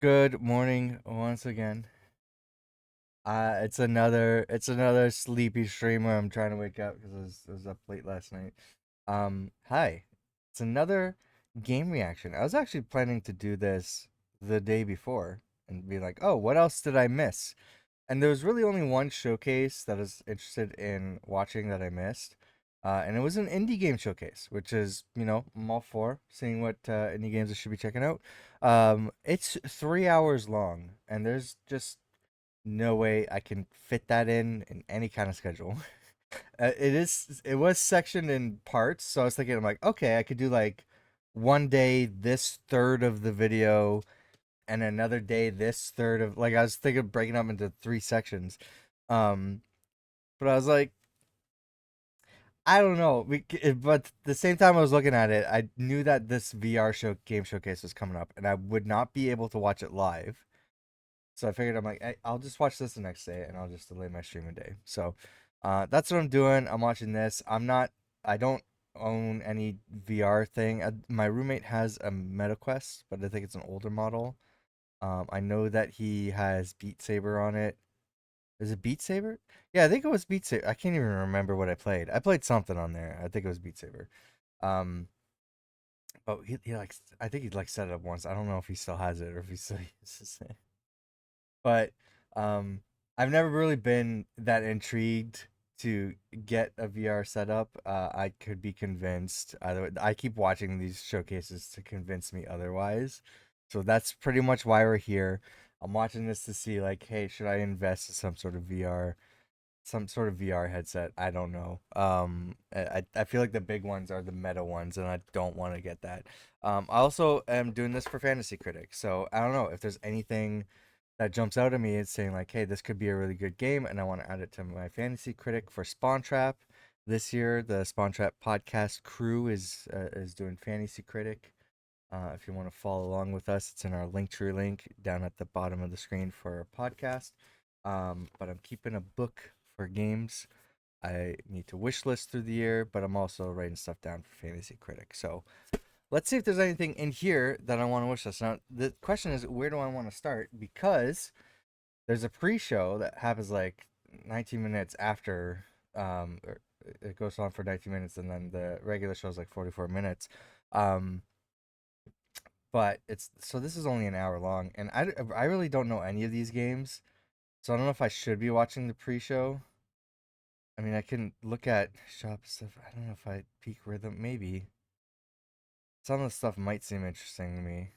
Good morning once again. It's another sleepy streamer. I'm trying to wake up because I was up late last night. Hi. It's another game reaction. I was actually planning to do this the day before and be like, oh, what else did I miss? And there was really only one showcase that I was interested in watching that I missed. And it was an indie game showcase, which is, I'm all for seeing what indie games I should be checking out. It's 3 hours long, and there's just no way I can fit that in any kind of schedule. It was sectioned in parts, so I was thinking, I'm like, okay, I could do like one day this third of the video and another day this third of, like, I was thinking of breaking up into three sections. Um, but I was like, I don't know. But at the same time I was looking at it, I knew that this VR game showcase was coming up, and I would not be able to watch it live. So I figured, I'm like, I'll just watch this the next day, and I'll just delay my streaming day. So, that's what I'm doing. I'm watching this. I don't own any VR thing. My roommate has a MetaQuest, but I think it's an older model. I know that he has Beat Saber on it. Is it Beat Saber? Yeah, I think it was Beat Saber. I can't even remember what I played. I played something on there. I think it was Beat Saber. Um, but I think he like set it up once. I don't know if he still has it or if he still uses it. But um, I've never really been that intrigued to get a VR setup. I could be convinced either. I keep watching these showcases to convince me otherwise. So that's pretty much why we're here. I'm watching this to see, like, hey, should I invest in some sort of VR headset? I don't know. I feel like the big ones are the meta ones, and I don't want to get that. I also am doing this for Fantasy Critic, so I don't know if there's anything that jumps out at me. It's saying like, hey, this could be a really good game, and I want to add it to my Fantasy Critic for Spawn Trap. This year, the Spawn Trap podcast crew is doing Fantasy Critic. If you want to follow along with us, it's in our Linktree link down at the bottom of the screen for our podcast. But I'm keeping a book for games I need to wish list through the year, but I'm also writing stuff down for Fantasy Critic. So let's see if there's anything in here that I want to wish list. Now, the question is, where do I want to start? Because there's a pre-show that happens like 19 minutes after, or it goes on for 19 minutes, and then the regular show is like 44 minutes. Um, but this is only an hour long, and I really don't know any of these games, so I don't know if I should be watching the pre-show. I mean, I can look at shop stuff. I don't know if I peak rhythm. Maybe some of the stuff might seem interesting to me.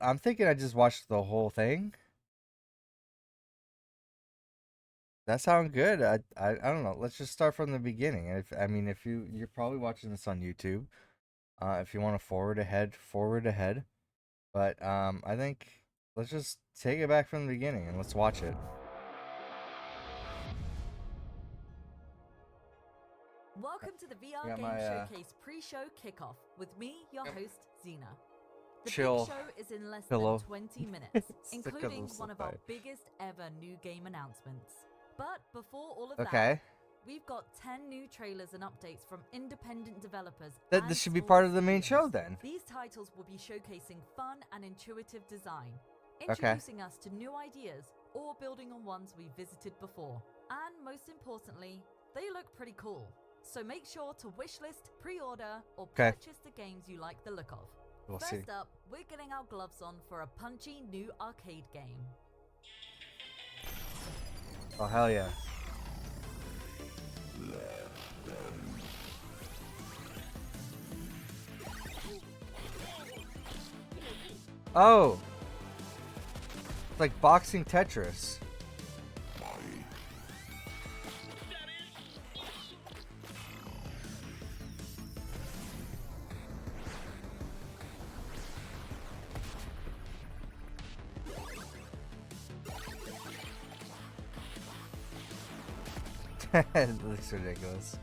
I'm thinking I just watched the whole thing. That sounds good. I don't know. Let's just start from the beginning. If you're probably watching this on YouTube. If you want to forward ahead, forward ahead. But I think let's just take it back from the beginning and let's watch it. Welcome to the I VR got Game my Showcase pre-show kickoff with me, your yep, host, Xena. The big chill show is in less than pillow. 20 minutes, Stick a including little one of our side. biggest ever new game announcements. But before all of that, Okay. we've got 10 new trailers and updates from independent developers That and this should be small part of the main show studios. then. These titles will be showcasing fun and intuitive design, Okay. introducing us to new ideas or building on ones we visited before. And most importantly, they look pretty cool. So make sure to wishlist, pre-order, or Okay. purchase the games you like the look of. We'll First see. up, we're getting our gloves on for a punchy new arcade game. Oh hell yeah. Oh, it's like boxing Tetris. It looks ridiculous.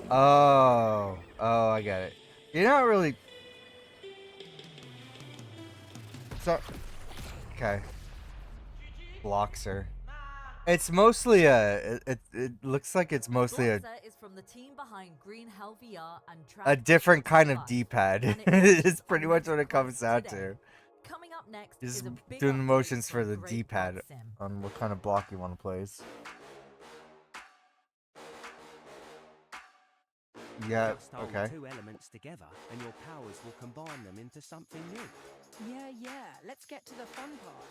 Oh, I got it. You're not really. So, okay. Blocks her. It's mostly it looks like it's mostly Blotzer is from the team behind Green Hell VR and a Track different kind of Life, D-pad. and it launches It's on pretty much what Meta it comes Quest down today. to. Coming up next Just is a big doing the update motions for from the Great Block D-pad Sim. on what kind of block you want to place. Yeah, Just hold okay. 2 elements together and your powers will combine them into something new. Yeah, let's get to the fun part.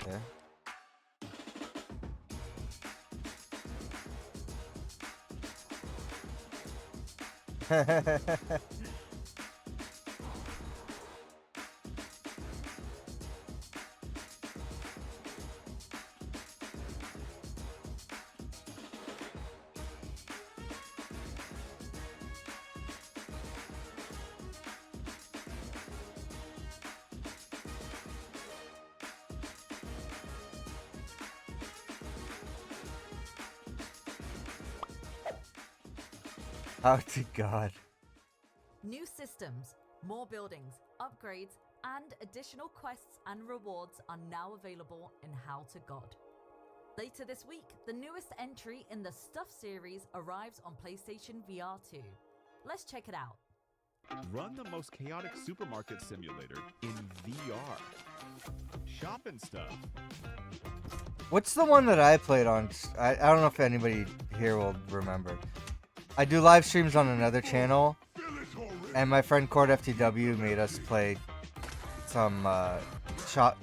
Yeah. Oh to God. New systems, more buildings, upgrades, and additional quests and rewards are now available in How to God. Later this week, the newest entry in the Stuff series arrives on PlayStation VR 2. Let's check it out. Run the most chaotic supermarket simulator in VR. Shop and stuff. What's the one that I played on? I don't know if anybody here will remember. I do live streams on another channel, and my friend Cord FTW made us play some shop,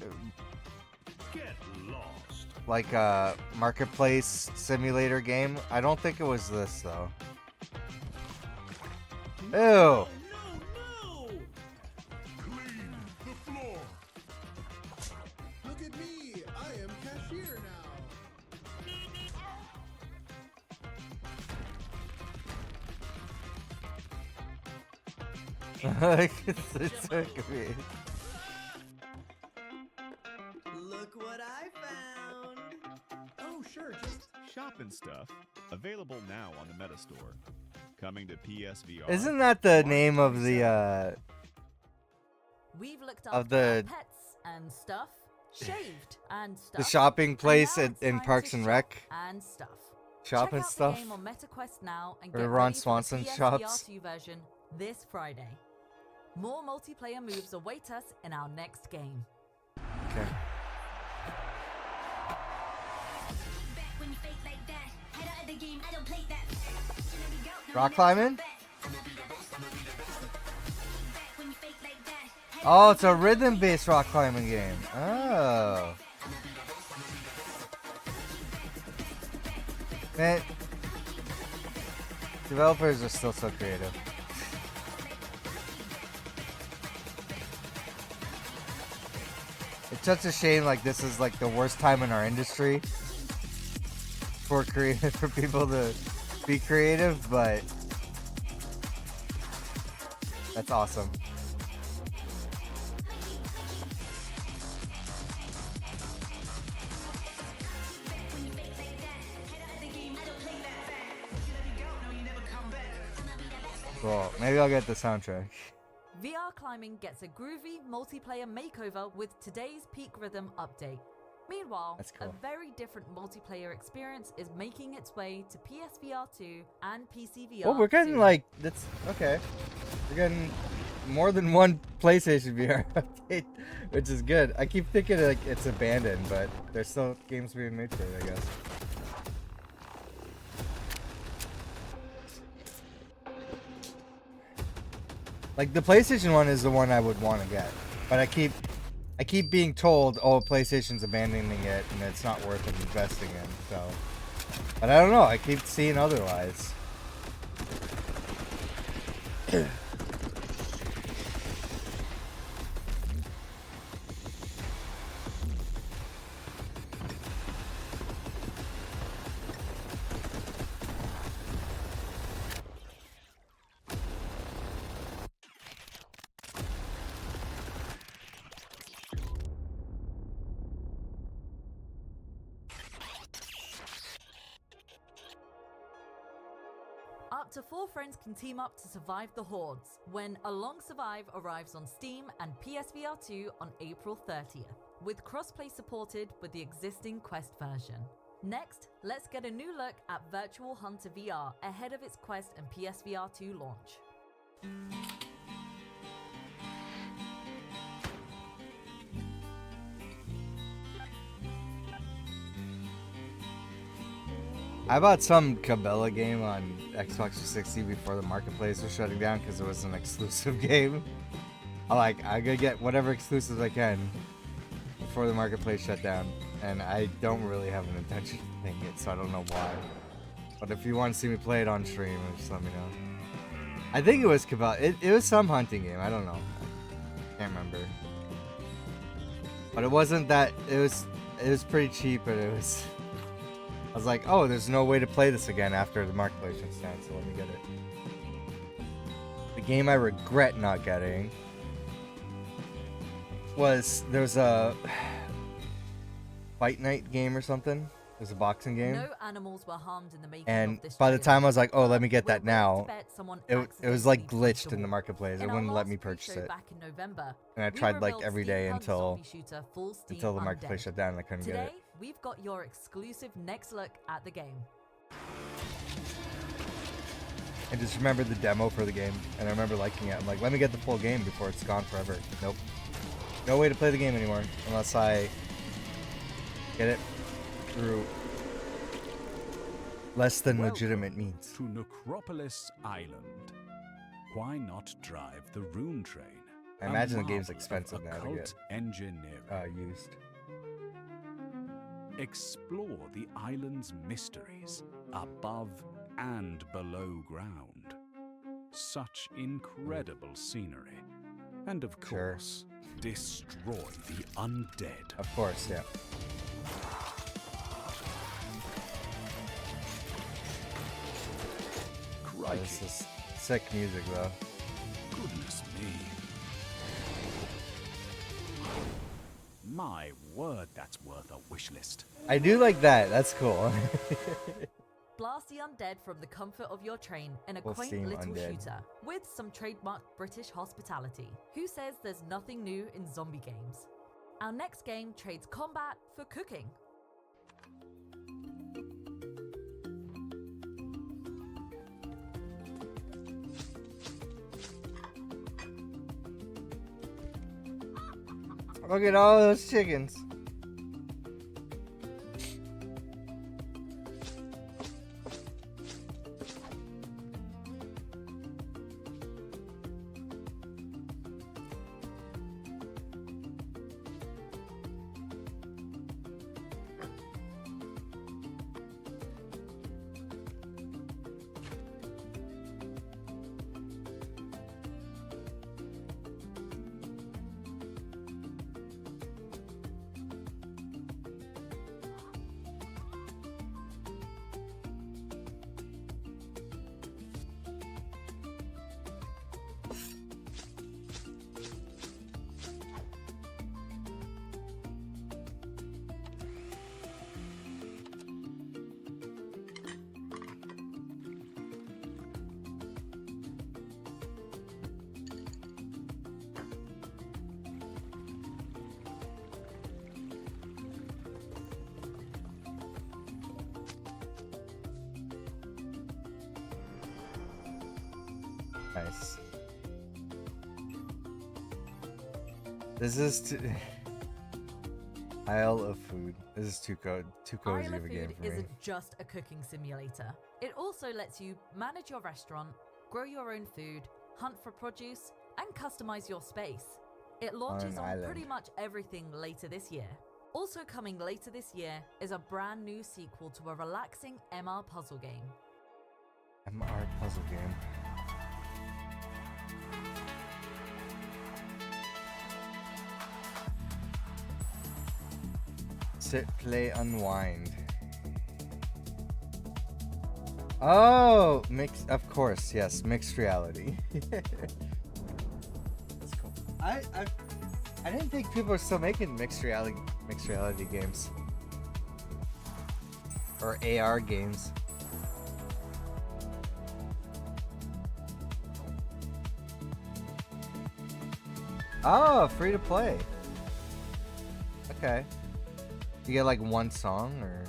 Get lost. like a marketplace simulator game. I don't think it was this though. Ew. Clean the floor. Look at me. I am cashier It's so weird. Look what I found! now. Oh, sure. Just Shop and stuff. Available now on the Meta Store. Coming to PSVR. Isn't that the March name of 27th. the We've looked Of after the- our pets and stuff, shaved and stuff. the shopping and place now in it's time to Parks and shop Rec? and stuff. Shop Check and out stuff? the game on MetaQuest now and Or get Ron ready for Swanson the shops? PSVR2 version this Friday. More multiplayer moves await us in our next game. Okay. Rock climbing? Oh, it's a rhythm-based rock climbing game. Oh. Man, developers are still so creative. It's such a shame, like, this is like the worst time in our industry for for people to be creative, but that's awesome. Cool. Maybe I'll get the soundtrack. VR climbing gets a groovy multiplayer makeover with today's Peak Rhythm update. Meanwhile, That's cool. a very different multiplayer experience is making its way to PSVR 2 and PC VR. Oh, we're getting 2. like that's okay. We're getting more than one PlayStation VR update, which is good. I keep thinking like it's abandoned, but there's still games being made for it, I guess. Like the PlayStation one is the one I would want to get, but I keep being told, oh, PlayStation's abandoning it and it's not worth investing in. So, but I don't know. I keep seeing otherwise. Up to 4 friends can team up to survive the hordes when Along Survive arrives on Steam and PSVR 2 on April 30th. with crossplay supported with the existing Quest version. Next, let's get a new look at Virtual Hunter VR ahead of its Quest and PSVR 2 launch. I bought some Cabela game on Xbox 360 before the marketplace was shutting down because it was an exclusive game. I'm gonna get whatever exclusives I can before the marketplace shut down, and I don't really have an intention of playing it, so I don't know why. But if you want to see me play it on stream, just let me know. I think it was Cabela. It was some hunting game. I don't know. Can't remember. But it wasn't that. It was pretty cheap, but it was. I was like, oh, there's no way to play this again after the marketplace shuts down, so let me get it. The game I regret not getting was there's a Fight Night game or something. There's a boxing game. No animals were harmed in the making And of this by the trailer. time I was like, oh, let me get We're that willing to now, bet someone it was like accidentally glitched pushed in the a marketplace. It In our wouldn't let last me pre-show purchase it. Back in November, And I we tried like revealed every day Steampunk until Zombie Shooter Full Steam the marketplace Undead. shut down and I couldn't get Today, it. we've got your exclusive next look at the game. I just remembered the demo for the game, and I remember liking it. I'm like, let me get the full game before it's gone forever. Nope. No way to play the game anymore unless I get it through less than legitimate means. To Necropolis Island. Why not drive the Rune Train? I A imagine the game's marvel of expensive now to occult get engineering. used. Explore the island's mysteries above and below ground. Such incredible scenery. And of Sure. course, destroy the undead. Of course, yeah. Oh, Crikey, this is sick music though. goodness me. My word, that's worth a wish list. I do like that. That's cool. Blast the undead from the comfort of your train in a Full quaint steam little undead. shooter with some trademark British hospitality. Who says there's nothing new in zombie games? Our next game trades combat for cooking. Look at all those chickens. Nice. This is too... Isle of Food. This is too cozy Isle of a game Food for me. isn't just a cooking simulator. It also lets you manage your restaurant, grow your own food, hunt for produce, and customize your space. It launches an on island. pretty much everything later this year. Also coming later this year is a brand new sequel to a relaxing MR puzzle game. MR puzzle game. Sit, play, unwind. Oh, of course, yes, mixed reality. That's cool. I didn't think people were still making mixed reality games or AR games. Oh, free to play. Okay. You get like one song or?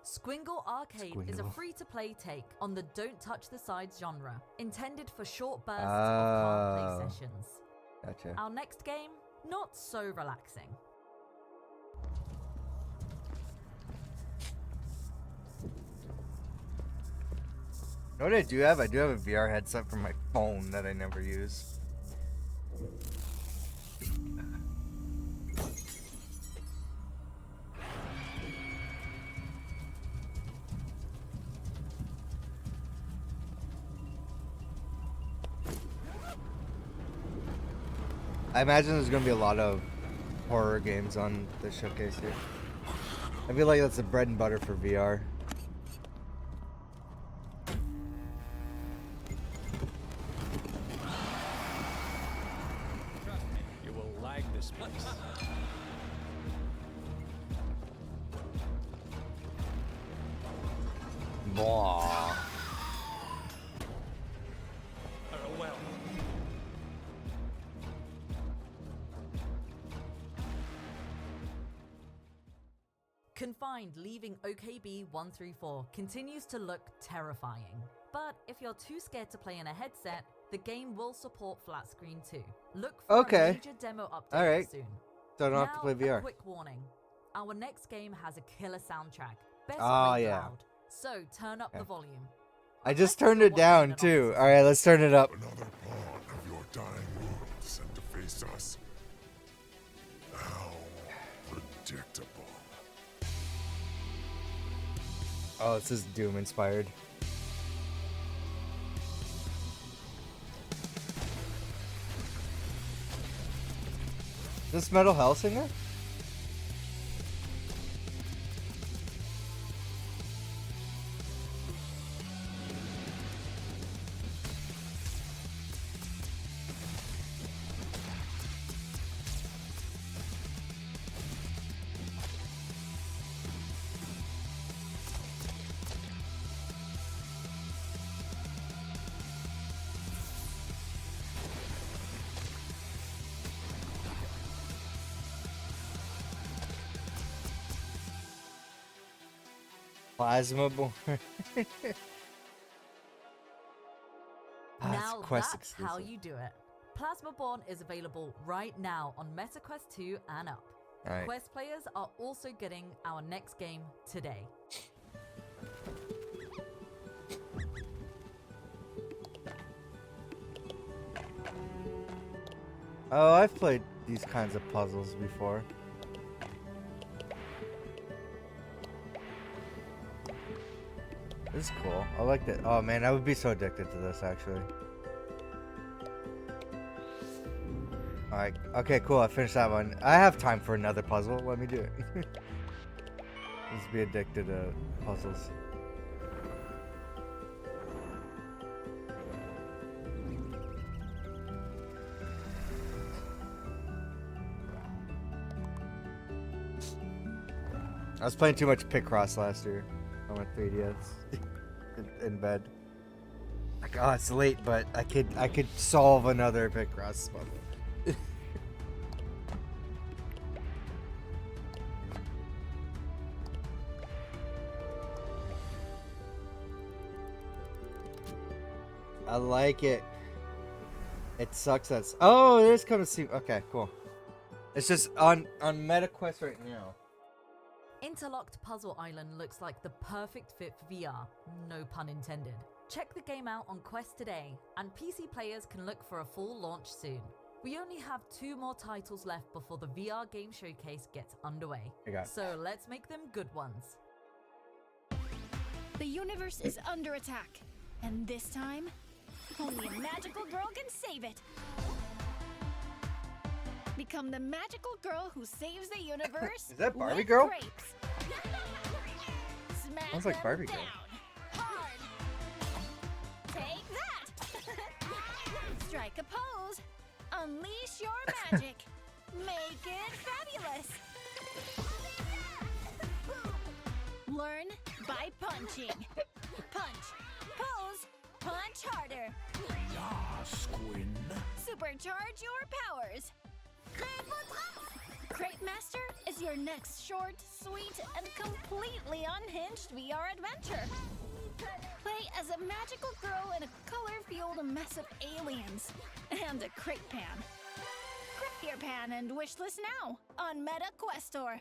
Squingle Arcade is a Squingle. free-to-play take on the Don't Touch the Sides genre, intended for short bursts of calm play Oh. sessions. Gotcha. Our next game, not so relaxing. You know what I do have? I do have a VR headset for my phone that I never use. I imagine there's gonna be a lot of horror games on the showcase here. I feel like that's the bread and butter for VR. Trust me, you will like this place. Blah. Well. Confined leaving OKB 134 continues to look terrifying. But if you're too scared to play in a headset, the game will support flat screen too. Look for Okay. a major demo update Alright. soon. So I don't now, have to play a VR. quick warning. Our next game has a killer soundtrack. Best Oh, played yeah. loud. So turn up the Okay. volume. I just Unless turned you're it watching down on too. office. Alright, let's turn it up. Another pawn of your dying world sent to face us. How predictable. Oh, this is Doom inspired. This Metal Hellsinger? Plasmaborn. Now Quest that's exclusive. how you do it. Plasmaborn is available right now on MetaQuest 2 and up. Alright. Quest players are also getting our next game today. Oh, I've played these kinds of puzzles before. This is cool. I like that. Oh man, I would be so addicted to this actually. Alright, okay, cool. I finished that one. I have time for another puzzle. Let me do it. Let's be addicted to puzzles. I was playing too much Picross last year on my 3DS in bed. Like, oh, it's late, but I could solve another Picross puzzle. I like it. It sucks that's oh, it is coming soon. Okay, cool. It's just on MetaQuest right now. Interlocked Puzzle Island looks like the perfect fit for VR, no pun intended. Check the game out on Quest today, and PC players can look for a full launch soon. We only have 2 more titles left before the VR game showcase gets underway. I got it. So let's make them good ones. The universe is under attack, and this time, only a magical girl can save it. Become the magical girl who saves the universe. Is that Barbie with girl? Grapes. Smash Sounds like them Barbie girl. down. Hard. Take that. Strike a pose. Unleash your magic. Make it fabulous. Learn by punching. Punch. Pose. Punch harder. Ah, Squin. Supercharge your powers. Crate Master is your next short, sweet, and completely unhinged VR adventure. Play as a magical girl in a color-fueled mess of aliens and a crate pan. Grab your pan and wishlist now on Meta Questor.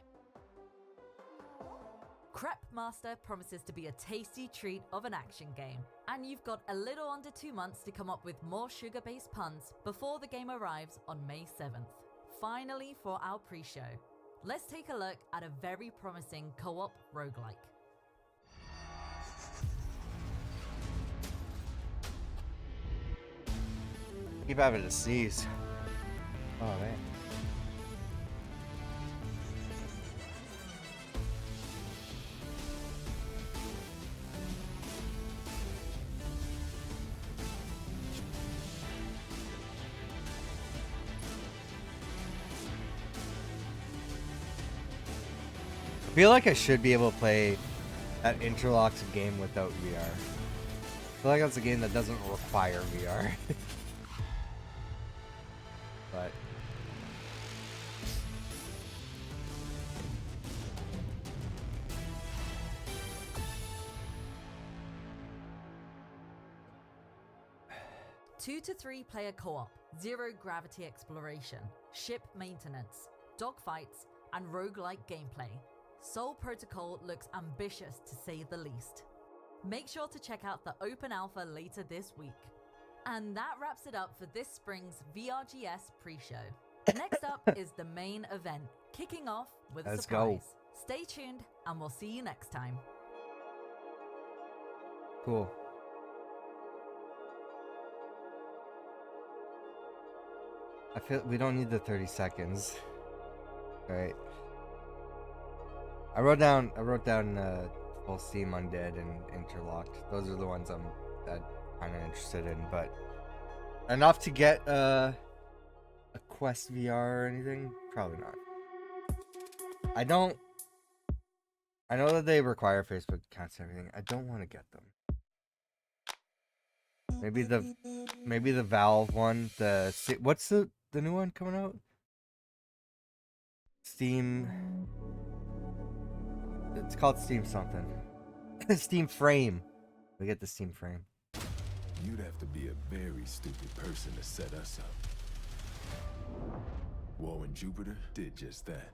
Crepe Master promises to be a tasty treat of an action game, and you've got a little under 2 months to come up with more sugar-based puns before the game arrives on May 7th. Finally, for our pre-show, let's take a look at a very promising co-op roguelike. Keep having to sneeze. Oh man. I feel like I should be able to play that Interlocked game without VR. I feel like that's a game that doesn't require VR. But Two to 3 player co-op, zero gravity exploration, ship maintenance, dogfights, and roguelike gameplay. Soul Protocol looks ambitious to say the least. Make sure to check out the open alpha later this week. And that wraps it up for this spring's VRGS pre-show. Next up is the main event, kicking off with a Let's surprise. go. Stay tuned and we'll see you next time. cool. I feel we don't need the 30 seconds. All right. I wrote down full Steam Undead and Interlocked. Those are the ones I'm kind of interested in, but enough to get a Quest VR or anything? Probably not. I know that they require Facebook accounts and everything. I don't want to get them. Maybe the Valve one. What's the new one coming out? Steam. It's called Steam something. Steam Frame. We get the Steam Frame. You'd have to be a very stupid person to set us up. Warren Jupiter did just that.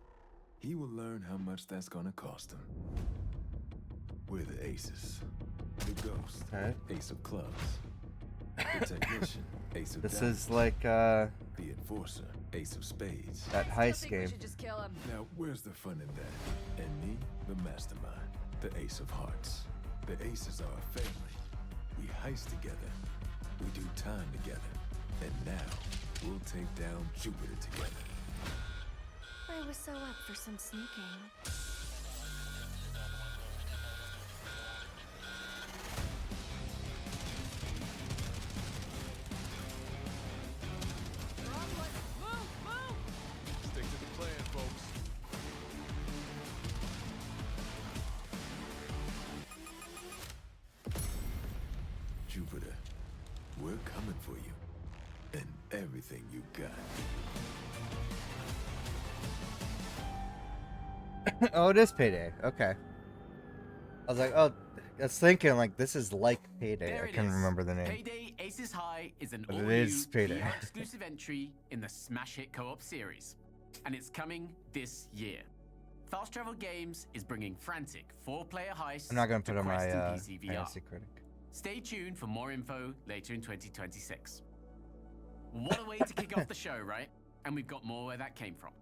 He will learn how much that's gonna cost him. We're the aces. The ghost, Okay. ace of clubs. The technician, ace of This diamonds. is like The enforcer, ace of spades. that heist game. just kill him. Now, where's the fun in that? And me, the mastermind, the ace of hearts. The aces are a family. We heist together. We do time together. And now, we'll take down Jupiter together. I was so up for some sneaking. Stick to the plan, folks. Jupiter, we're coming for you. And everything you got. Oh, it is Payday. Okay. I was like, oh, I was thinking like this is like Payday. There I it can't is. remember the name. Payday Aces High is an But it all-new is Payday. VR exclusive entry in the smash hit co-op series, and it's coming this year. Fast Travel Games is bringing frantic 4-player heists I'm not gonna to put on my Quest and PC VR. fantasy critic. Stay tuned for more info later in 2026. What a way to kick off the show, right? And we've got more where that came from.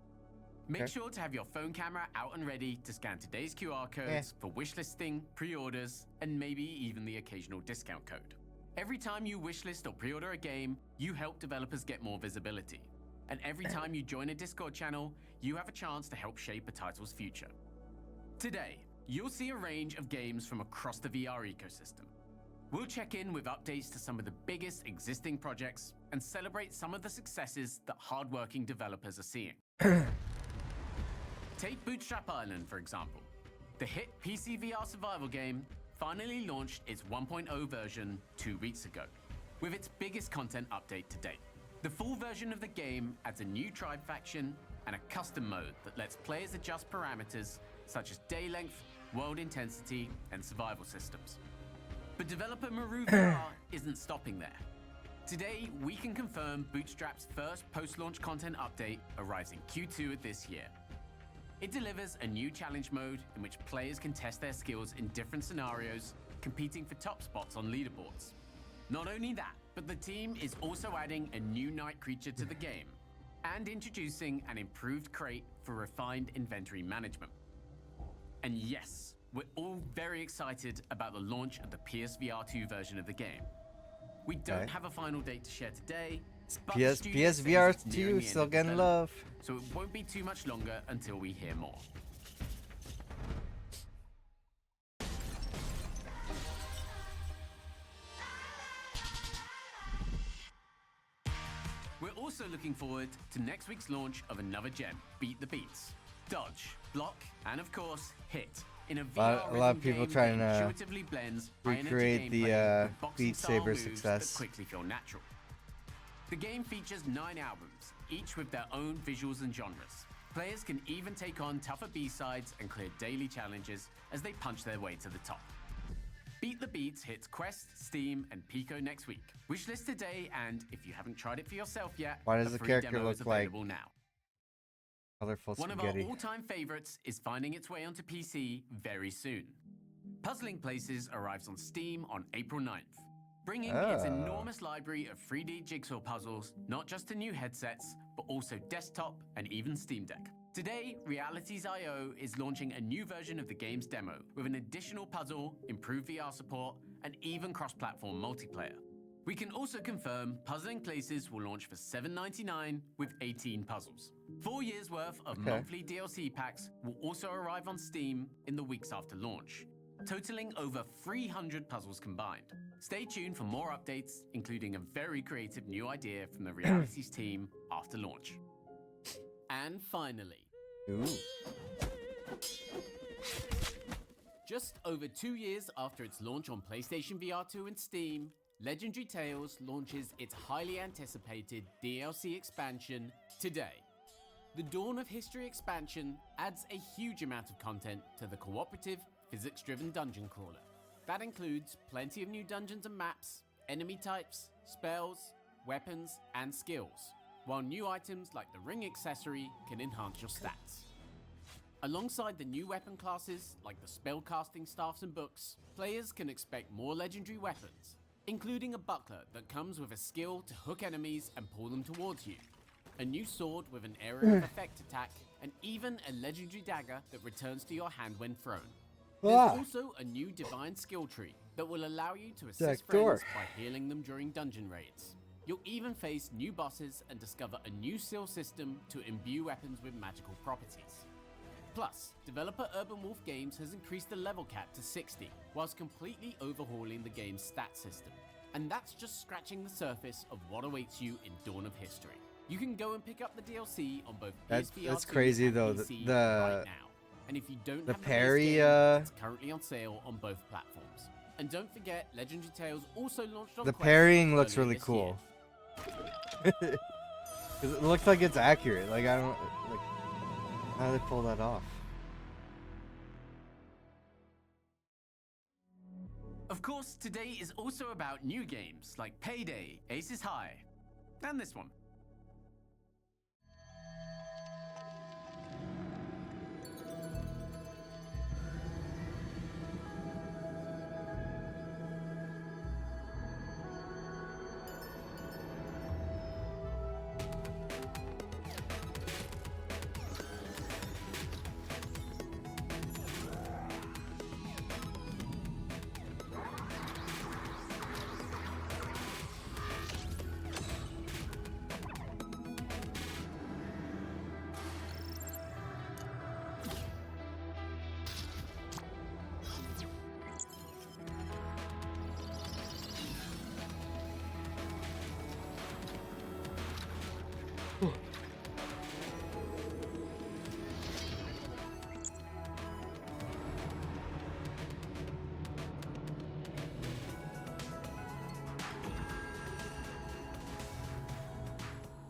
Make Okay. sure to have your phone camera out and ready to scan today's QR codes for wishlisting, pre-orders, and maybe even the occasional discount code. Every time you wishlist or pre-order a game, you help developers get more visibility. And every time you join a Discord channel, you have a chance to help shape a title's future. Today, you'll see a range of games from across the VR ecosystem. We'll check in with updates to some of the biggest existing projects and celebrate some of the successes that hardworking developers are seeing. Take Bootstrap Island, for example. The hit PC VR survival game finally launched its 1.0 version 2 weeks ago, with its biggest content update to date. The full version of the game adds a new tribe faction, and a custom mode that lets players adjust parameters such as day length, world intensity, and survival systems. But developer Maru VR isn't stopping there. Today, we can confirm Bootstrap's first post-launch content update arrives in Q2 of this year. It delivers a new challenge mode in which players can test their skills in different scenarios, competing for top spots on leaderboards. Not only that, but the team is also adding a new night creature to the game and introducing an improved crate for refined inventory management. And yes, we're all very excited about the launch of the PSVR 2 version of the game. We don't have a final date to share today, but the studio says PSVR it's nearing 2 the end still of getting development, love. so it won't be too much longer until we hear more. We're also looking forward to next week's launch of another gem, Beat the Beats. Dodge, block, and of course, hit. In a VR A lot of people game trying that to intuitively blends high-energy recreate the gameplay with boxing Beat style Saber moves success. that quickly feel natural. The game features 9 albums, each with their own visuals and genres. Players can even take on tougher B-sides and clear daily challenges as they punch their way to the top. Beat the Beats hits Quest, Steam, and Pico next week. Wishlist today, and if you haven't tried it for yourself yet, Why does a the free character demo look is like available now. Colorful One of spaghetti? our all-time favorites is finding its way onto PC very soon. Puzzling Places arrives on Steam on April 9th, bringing its enormous library of 3D jigsaw puzzles not just to new headsets, but also desktop and even Steam Deck. Today, Realities.io is launching a new version of the game's demo with an additional puzzle, improved VR support, and even cross-platform multiplayer. We can also confirm Puzzling Places will launch for $7.99 with 18 puzzles. 4 years worth of monthly DLC packs will also arrive on Steam in the weeks after launch, totaling over 300 puzzles combined. Stay tuned for more updates, including a very creative new idea from the Realities team after launch. And finally, just over 2 years after its launch on PlayStation VR 2 and Steam, Legendary Tales launches its highly anticipated DLC expansion today. The Dawn of History expansion adds a huge amount of content to the cooperative, physics-driven dungeon crawler. That includes plenty of new dungeons and maps, enemy types, spells, weapons, and skills, while new items like the ring accessory can enhance your stats. Alongside the new weapon classes like the spellcasting staffs and books, players can expect more legendary weapons, including a buckler that comes with a skill to hook enemies and pull them towards you, a new sword with an area of effect attack, and even a legendary dagger that returns to your hand when thrown. There's also a new divine skill tree that will allow you to assist friends by healing them during dungeon raids. You'll even face new bosses and discover a new skill system to imbue weapons with magical properties. Plus, developer Urban Wolf Games has increased the level cap to 60, whilst completely overhauling the game's stat system. And that's just scratching the surface of what awaits you in Dawn of History. You can go and pick up the DLC on both PSVR That's 2 crazy and though. PC The right now. And if you don't the have the parry, base game, it's currently on sale on both platforms. And don't forget, Legendary Tales also launched on the Quest parrying looks earlier really this cool. year. 'Cause it looks like it's accurate. Like I don't like how do they pull that off? Of course, today is also about new games like Payday, Aces High, and this one.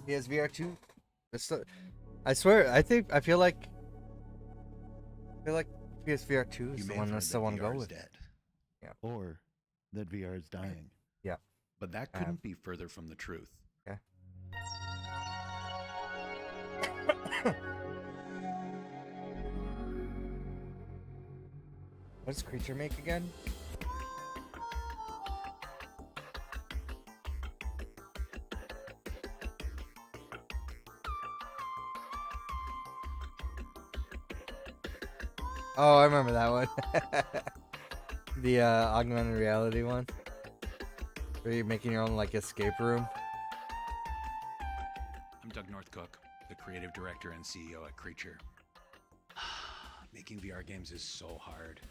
PSVR 2. I swear, I feel like PSVR 2 is the one I still want to go with. Dead. Yeah. Or that VR is dying. Yeah. But that couldn't be further from the truth. Yeah. What does Creature make again? Oh, I remember that one. The augmented reality one. Where you're making your own like escape room. I'm Doug Northcook, the creative director and CEO at Creature. Making VR games is so hard.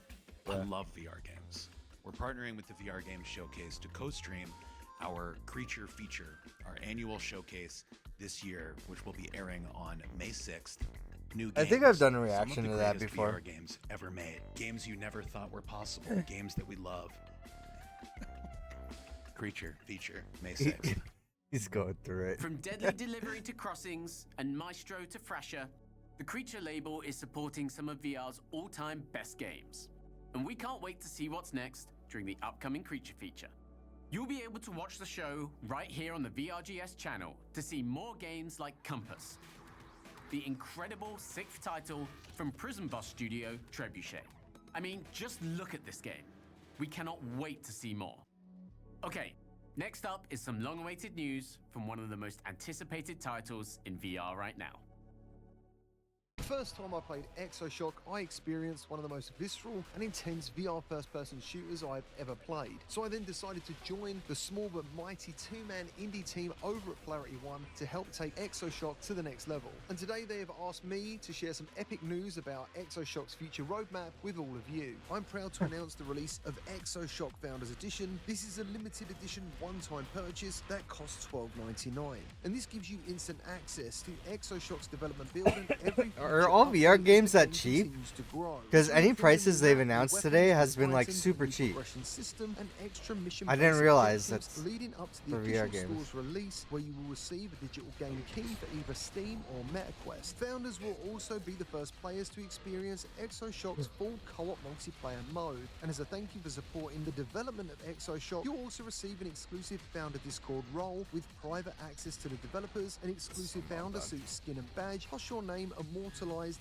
I love VR games. We're partnering with the VR Games Showcase to co-stream our Creature feature, our annual showcase this year, which will be airing on May 6th. New games, I think I've done a some reaction of the to that greatest before. VR games ever made. Games you never thought were possible. Games that we love. Creature feature, May 6th. He's going through it. From Deadly Delivery to Crossings and Maestro to Thrasher, the Creature label is supporting some of VR's all-time best games. And we can't wait to see what's next during the upcoming Creature feature. You'll be able to watch the show right here on the VRGS channel to see more games like Compass, the incredible 6th title from Prison Boss studio Trebuchet. I mean, just look at this game. We cannot wait to see more. Okay, next up is some long-awaited news from one of the most anticipated titles in VR right now. First time I played Exoshock, I experienced one of the most visceral and intense VR first-person shooters I've ever played. So I then decided to join the small but mighty two-man indie team over at Polarity One to help take Exoshock to the next level. And today they have asked me to share some epic news about Exoshock's future roadmap with all of you. I'm proud to announce the release of Exoshock Founders Edition. This is a limited edition one-time purchase that costs $12.99. And this gives you instant access to Exoshock's development build and every Are all VR games that cheap? Because any prices they've announced today has been like super cheap. I didn't realize that leading up to the for VR official games. store's release, where you will receive a digital game key for either Steam or MetaQuest. Founders will also be the first players to experience Exoshock's full co-op multiplayer mode. And as a thank you for supporting the development of Exoshock, you'll also receive an exclusive Founder Discord role with private access to the developers, an exclusive Founder suit skin and badge, plus your name immortalized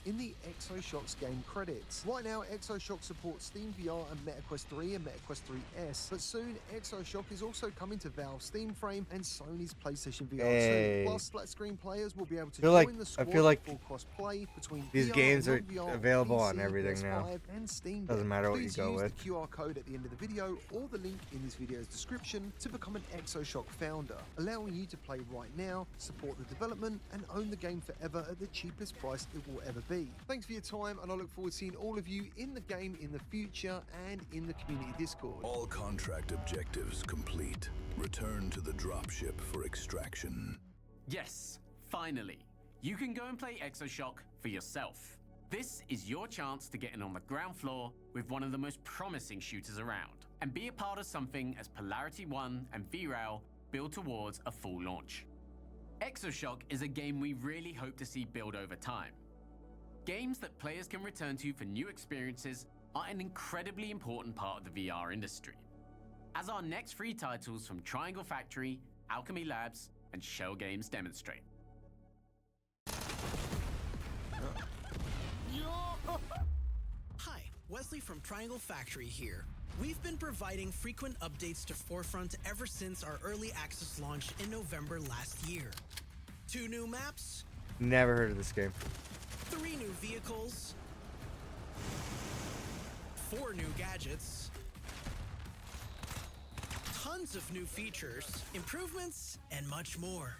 in the Exoshock's game credits. Right now, Exoshock supports Steam VR and MetaQuest 3 and MetaQuest 3S, but soon Exoshock is also coming to Valve's Steam Frame and Sony's PlayStation VR 2. Plus, flat screen players will be able to join the squad I feel like for cross-play between these VR games and are non-VR, available on PC, everything now. PS5, and Steam Doesn't Deck. matter what you Please go use with. the QR code at the end of the video or the link in this video's description to become an Exoshock founder, allowing you to play right now, support the development, and own the game forever at the cheapest price it will ever be. Thanks for your time, and I look forward to seeing all of you in the game in the future and in the community Discord. All contract objectives complete. Return to the dropship for extraction. Yes, finally. You can go and play Exoshock for yourself. This is your chance to get in on the ground floor with one of the most promising shooters around and be a part of something as Polarity One and VRAL build towards a full launch. Exoshock is a game we really hope to see build over time. Games that players can return to for new experiences are an incredibly important part of the VR industry, as our next 3 titles from Triangle Factory, Alchemy Labs, and Shell Games demonstrate. Hi, Wesley from Triangle Factory here. We've been providing frequent updates to Forefront ever since our early access launch in November last year. 2 new maps, Never heard of this game. 3 new vehicles, 4 new gadgets, tons of new features, improvements, and much more.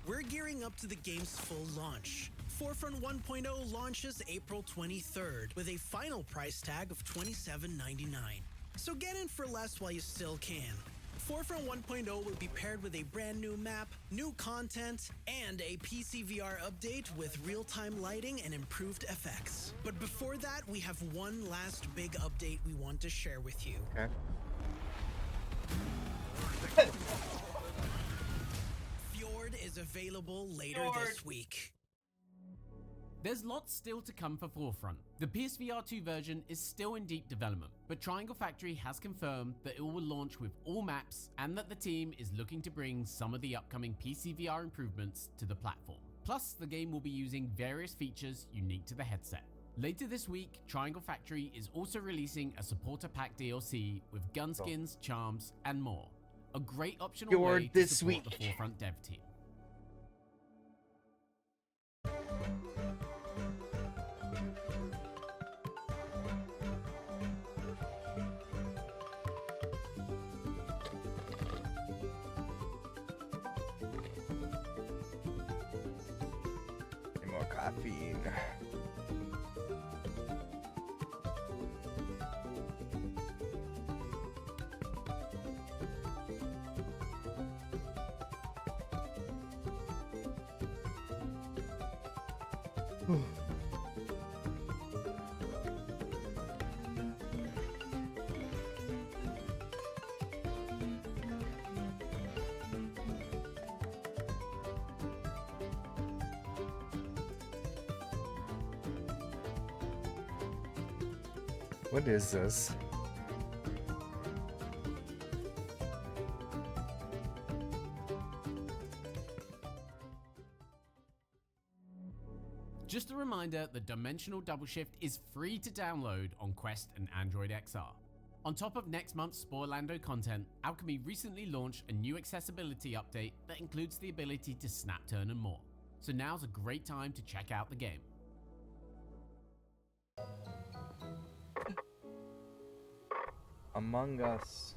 We're gearing up to the game's full launch. Forefront 1.0 launches April 23rd with a final price tag of $27.99. So get in for less while you still can. Forefront 1.0 will be paired with a brand new map, new content, and a PC VR update with real-time lighting and improved effects. But before that, we have one last big update we want to share with you. Okay. Fjord is available later this week. There's lots still to come for Forefront. The PSVR 2 version is still in deep development, but Triangle Factory has confirmed that it will launch with all maps and that the team is looking to bring some of the upcoming PC VR improvements to the platform. Plus, the game will be using various features unique to the headset. Later this week, Triangle Factory is also releasing a supporter pack DLC with gun skins, charms, and more. A great optional way to support the Forefront dev team. More caffeine. What is this? Just a reminder that Dimensional Double Shift is free to download on Quest and Android XR. On top of next month's Sporlando content, Alchemy recently launched a new accessibility update that includes the ability to snap turn and more. So now's a great time to check out the game. Among Us.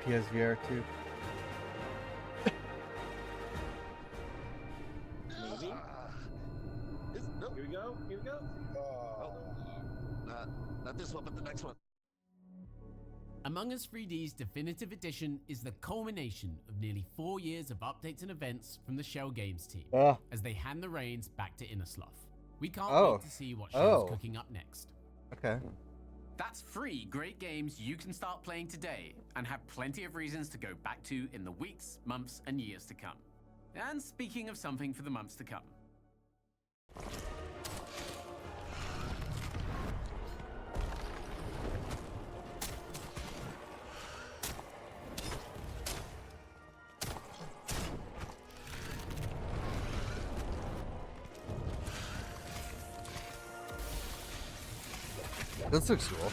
PSVR 2. Maybe. Nope. Here we go. Here we go. Not this one, but the next one. Among Us 3D's Definitive Edition is the culmination of nearly 4 years of updates and events from the Shell Games team as they hand the reins back to Innersloth. We can't wait to see what Shell's cooking up next. Okay. That's 3 great games you can start playing today and have plenty of reasons to go back to in the weeks, months, and years to come. And speaking of something for the months to come. This looks cool.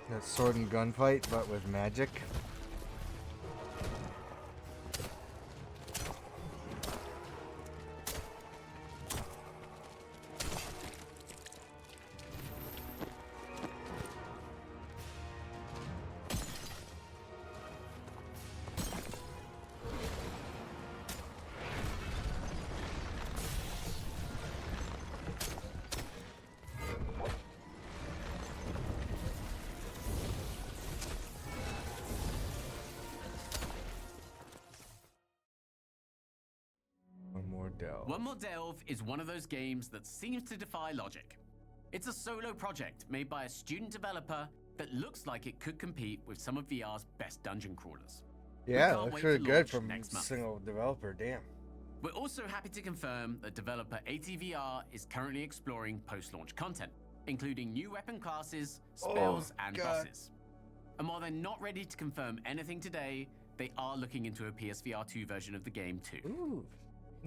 That sword and gunfight, but with magic. More Delve. One More Delve is one of those games that seems to defy logic. It's a solo project made by a student developer that looks like it could compete with some of VR's best dungeon crawlers. Yeah, can't looks wait really for good launch from next month. single developer. Damn. We're also happy to confirm that developer ATVR is currently exploring post-launch content, including new weapon classes, spells, and God. bosses. And while they're not ready to confirm anything today, they are looking into a PSVR 2 version of the game too. Ooh.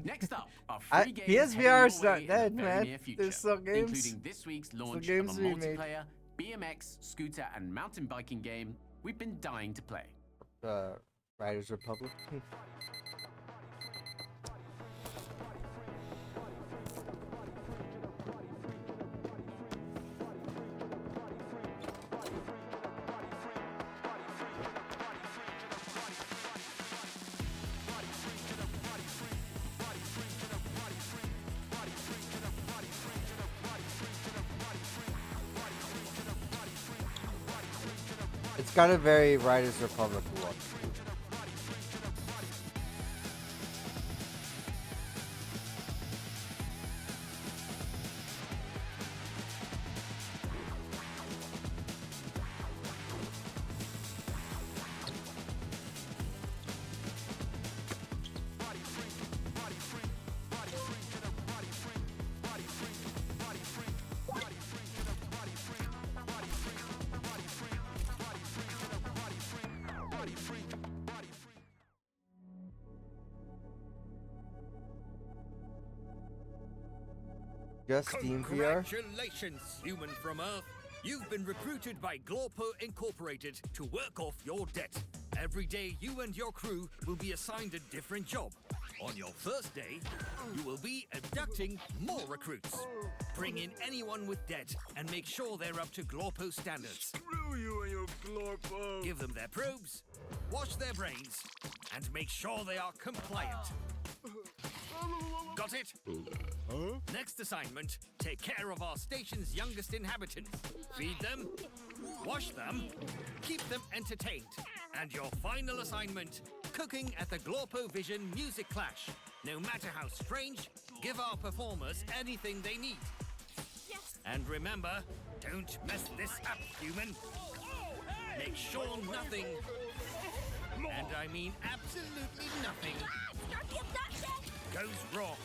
Next up are free games PSVR is heading your not way dead, in the very man. near future, There's still games. including this week's launch games of a to be made. multiplayer BMX, scooter, and mountain biking game we've been dying to play. Riders Republic. It's got a very Riders Republic look. Just Steam VR? Congratulations, human from Earth. You've been recruited by Glorpo Incorporated to work off your debt. Every day, you and your crew will be assigned a different job. On your first day, you will be abducting more recruits. Bring in anyone with debt and make sure they're up to Glorpo standards. Screw you and your Glorpo. Give them their probes, wash their brains, and make sure they are compliant. Got it? Huh? Next assignment, take care of our station's youngest inhabitants. Feed them, wash them, keep them entertained. And your final assignment, cooking at the Glorpo Vision Music Clash. No matter how strange, give our performers anything they need. And remember, don't mess this up, human. Make sure nothing, and I mean absolutely nothing, goes wrong.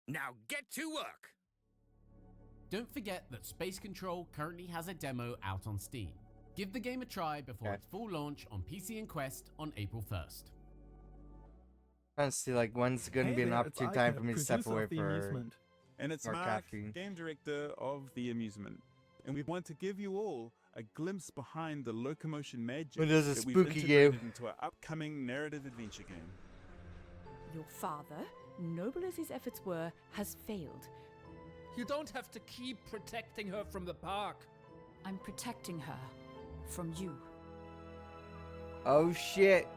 Now get to work! Don't forget that Space Control currently has a demo out on Steam. Give the game a try before its full launch on PC and Quest on April 1st. Trying to see like when's gonna be an opportune time for me to step away for And it's more Mark, caffeine. game director of The Amusement. And we want to give you all a glimpse behind the locomotion magic It is a that we've spooky integrated game. into our upcoming narrative adventure game. Your father, noble as his efforts were, has failed. You don't have to keep protecting her from the park. I'm protecting her from you. Oh shit.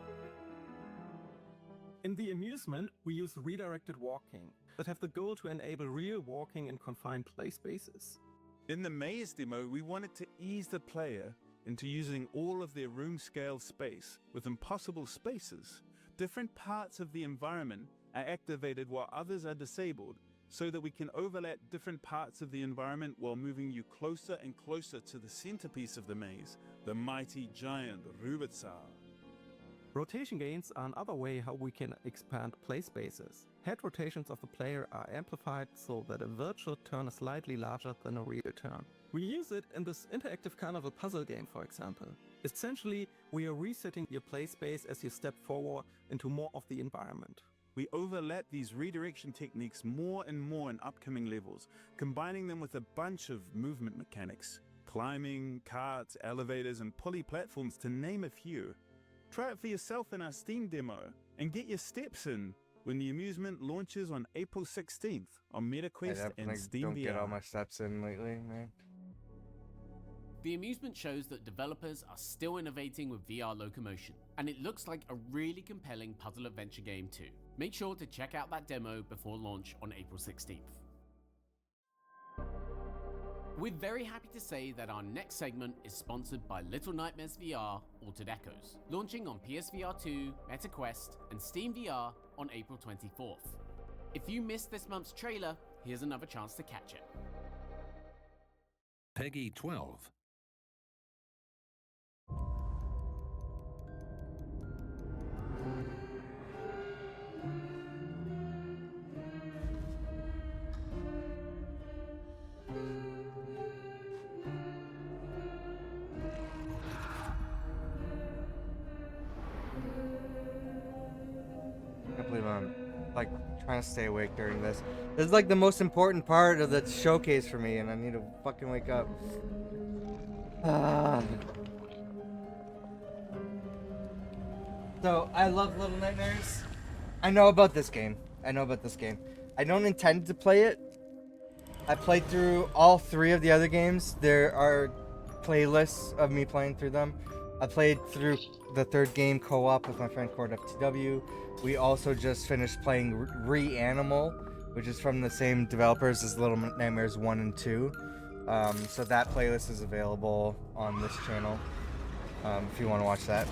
In The Amusement, we use redirected walking that have the goal to enable real walking in confined play spaces. In the maze demo, we wanted to ease the player into using all of their room scale space with impossible spaces. Different parts of the environment are activated while others are disabled, so that we can overlap different parts of the environment while moving you closer and closer to the centerpiece of the maze, the mighty giant Rubitsar. Rotation gains are another way how we can expand play spaces. Head rotations of the player are amplified so that a virtual turn is slightly larger than a real turn. We use it in this interactive carnival puzzle game, for example. Essentially, we are resetting your play space as you step forward into more of the environment. We overlap these redirection techniques more and more in upcoming levels, combining them with a bunch of movement mechanics. Climbing, carts, elevators, and pulley platforms to name a few. Try it for yourself in our Steam demo, and get your steps in when The Amusement launches on April 16th on MetaQuest and Steam don't VR. get all my steps in lately, man. The Amusement shows that developers are still innovating with VR locomotion, and it looks like a really compelling puzzle adventure game too. Make sure to check out that demo before launch on April 16th. We're very happy to say that our next segment is sponsored by Little Nightmares VR Altered Echoes, launching on PSVR 2, MetaQuest, and Steam VR on April 24th. If you missed this month's trailer, here's another chance to catch it. Peggy 12. I can't believe I'm like trying to stay awake during this. This is like the most important part of the showcase for me, and I need to fucking wake up. So I love Little Nightmares. I know about this game. I don't intend to play it. I played through all 3 of the other games. There are playlists of me playing through them. I played through the 3rd game co-op with my friend Cord FTW. We also just finished playing Reanimal, which is from the same developers as Little Nightmares 1 and 2. So that playlist is available on this channel if you want to watch that.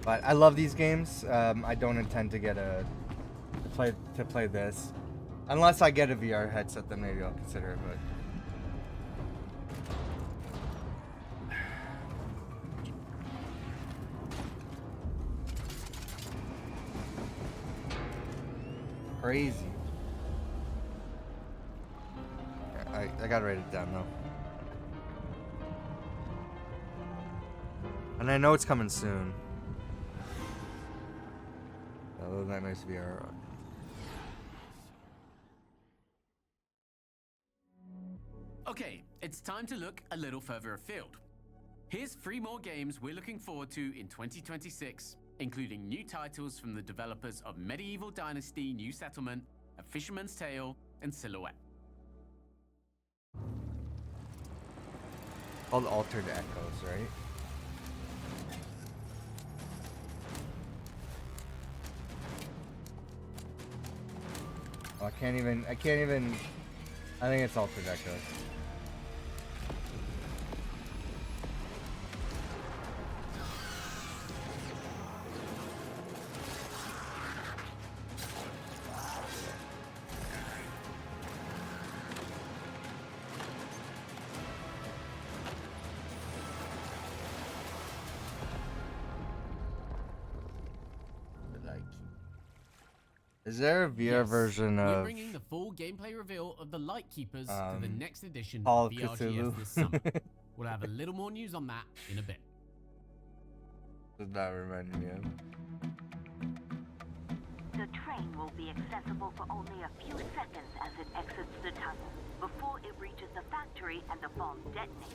But I love these games. I don't intend to get to play this. Unless I get a VR headset, then maybe I'll consider it, but... Crazy. I gotta write it down though. And I know it's coming soon. Little Nightmares VR. Okay, it's time to look a little further afield. Here's 3 more games we're looking forward to in 2026, including new titles from the developers of Medieval Dynasty New Settlement, A Fisherman's Tale, and Silhouette. Called Altered Echoes, right? Oh, I can't even, I think it's Altered Echoes. Is there a VR version We're of bringing the full gameplay reveal of the Lightkeepers to the next edition Call of of VRGF Cthulhu? this summer. We'll have a little more news on that in a bit. Does that remind me of? The train will be accessible for only a few seconds as it exits the tunnel, before it reaches the factory and the bomb detonates.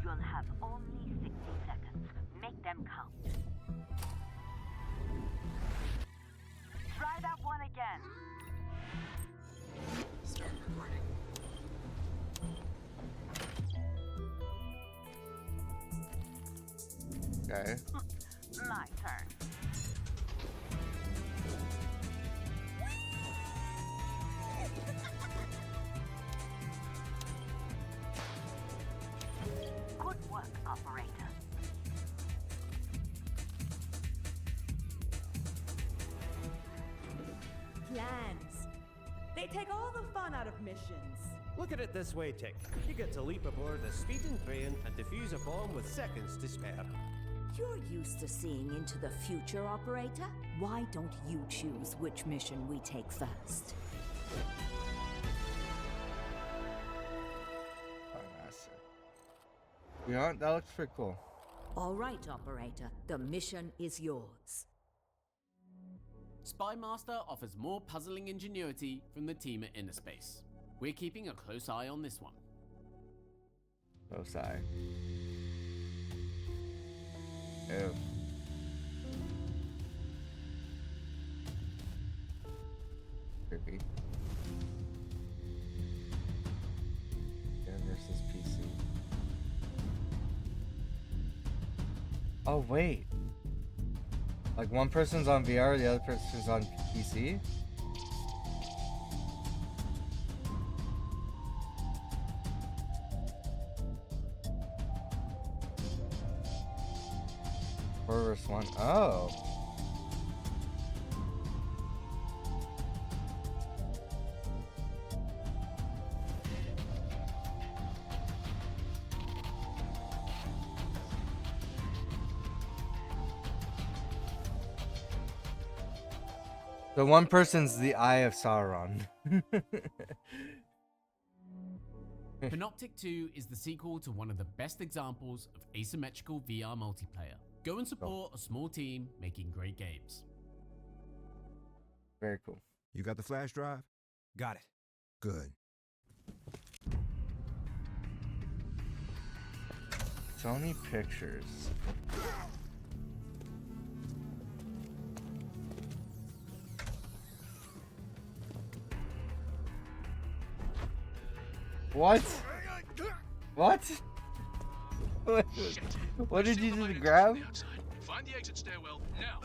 You'll have only 60 seconds. Make them count. Try that one again. Start recording. Okay. My turn. Good work, operator. Plans. They take all the fun out of missions. Look at it this way, Tick. You get to leap aboard a speeding train and defuse a bomb with seconds to spare. You're used to seeing into the future, operator. Why don't you choose which mission we take first? Yeah, that looks pretty cool. All right, operator. The mission is yours. Spymaster offers more puzzling ingenuity from the team at Innerspace. We're keeping a close eye on this one. Close eye. Ew. Creepy. Yeah, versus PC. Oh wait. Like one person's on VR, the other person's on PC? Four versus one. Oh. The one person's the Eye of Sauron. Panoptic 2 is the sequel to one of the best examples of asymmetrical VR multiplayer. Go and support a small team making great games. Very cool. You got the flash drive? Got it. Good. Sony Pictures. What? What? What did you just grab? Find the exit stairwell now.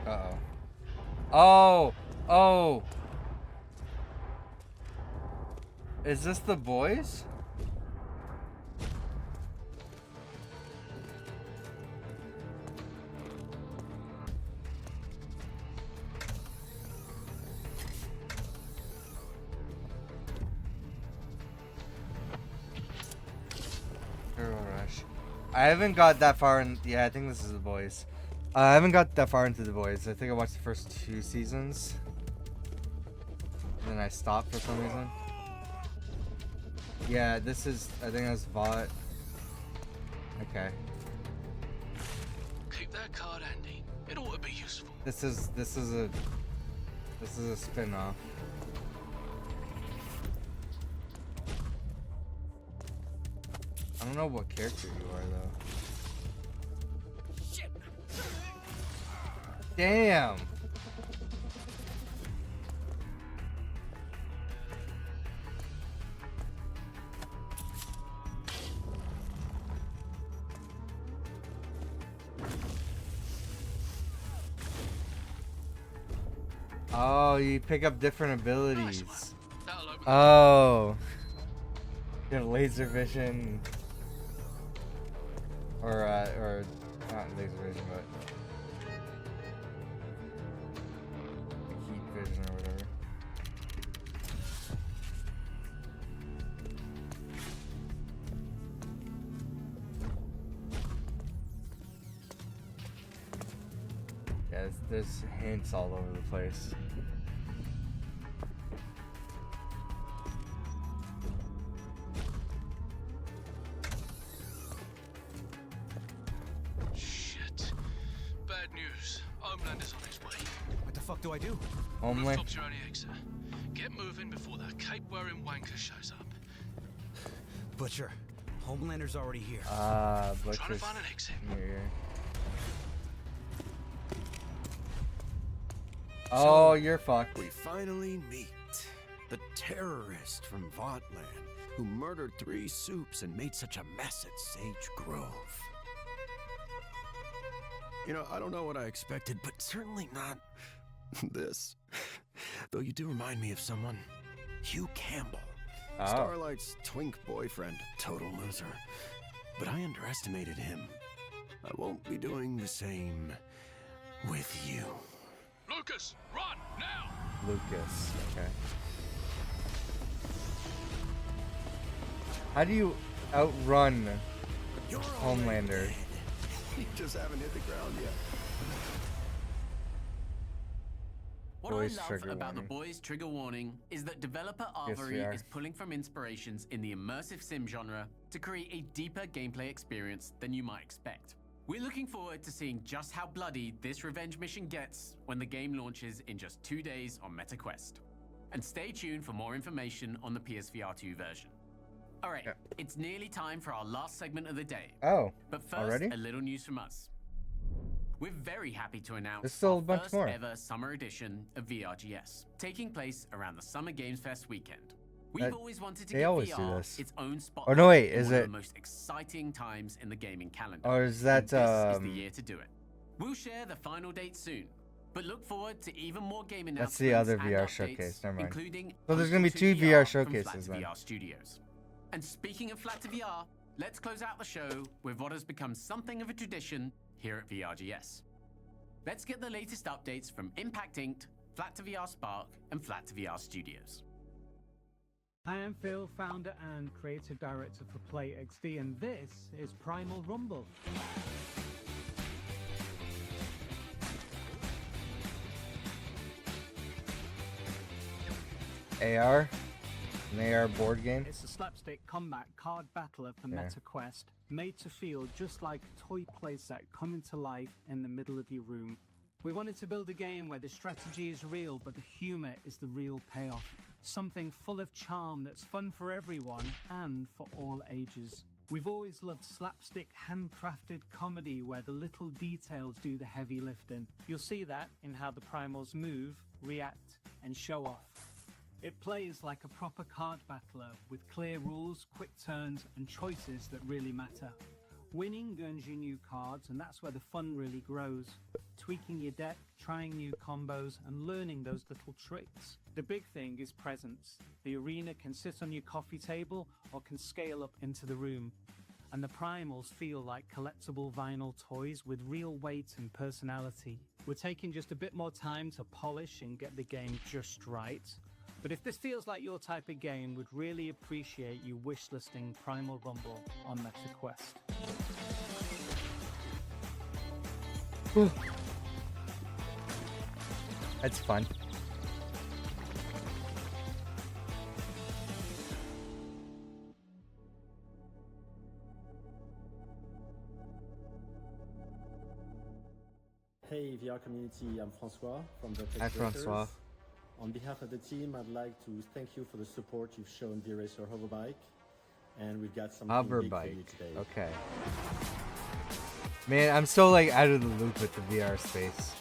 Uh-oh. Oh! Oh! Is this the boys? Hero Rush. I haven't got that far in. Yeah, I think this is the boys. I haven't got that far into the boys. I think I watched the first 2 seasons. And then I stopped for some reason. Yeah, this is. I think that's VOT. Okay. Keep that card handy. It ought to be useful. This is a spin-off. I don't know what character you are though. Shit. Damn. Oh, you pick up different abilities. Oh. You have laser vision. Or not laser vision, but heat vision or whatever. Yeah, there's hints all over the place. Shit. Bad news. Homelander's on his way. What the fuck do I do? Homeland. Rooftops your only exit. Get moving before that cape-wearing wanker shows up. Butcher. Homelander's already here. Butcher's Trying to find an exit. here. Oh, you're fucked. We finally meet the terrorist from Votland who murdered 3 soups and made such a mess at Sage Grove. You know, I don't know what I expected, but certainly not this. Though you do remind me of someone. Hugh Campbell. Oh. Starlight's twink boyfriend, total loser. But I underestimated him. I won't be doing the same with you. Lucas, run now! Lucas, okay. How do you outrun Homelander? You just haven't hit the ground yet. What Boys I love trigger about warning. the Boys Trigger Warning is that developer Yes, we Arvory are. is pulling from inspirations in the immersive sim genre to create a deeper gameplay experience than you might expect. We're looking forward to seeing just how bloody this revenge mission gets when the game launches in just 2 days on MetaQuest. And stay tuned for more information on the PSVR 2 version. Alright, it's nearly time for our last segment of the day. Oh, But first, already? a little news from us. We're very happy to announce There's still our a bunch first more. ever summer edition of VRGS, taking place around the Summer Games Fest weekend. We've always wanted to they give always do VR this. its own spot. Or no, wait, in is one of it? the most exciting times in the gaming calendar? Or is And that this is the year to do it. We'll share the final date soon, but look forward to even more game announcements. That's the other and VR updates, showcase. Never mind. including So there's gonna be Postal 2 to VR from Flat showcases to then. VR Studios. And speaking of Flat to VR, let's close out the show with what has become something of a tradition here at VRGS. Let's get the latest updates from Impact Inked, Flat to VR Spark, and Flat to VR Studios. I am Phil, founder and creative director for PlayXD, and this is Primal Rumble. AR? An AR board game? It's a slapstick combat card battler for Yeah. MetaQuest, made to feel just like a toy playset coming to life in the middle of your room. We wanted to build a game where the strategy is real, but the humor is the real payoff. Something full of charm that's fun for everyone and for all ages. We've always loved slapstick, handcrafted comedy where the little details do the heavy lifting. You'll see that in how the primals move, react, and show off. It plays like a proper card battler with clear rules, quick turns, and choices that really matter. Winning earns you new cards, and that's where the fun really grows. Tweaking your deck, trying new combos, and learning those little tricks. The big thing is presence. The arena can sit on your coffee table or can scale up into the room. And the primals feel like collectible vinyl toys with real weight and personality. We're taking just a bit more time to polish and get the game just right. But if this feels like your type of game, we'd really appreciate you wishlisting Primal Rumble on MetaQuest. That's fun. Hey VR community, I'm Francois from the Hi, Francois. On behalf of the team, I'd like to thank you for the support you've shown V-Racer Hoverbike, and we've got something big for you Hoverbike. today. Okay. Man, I'm so like out of the loop with the VR space.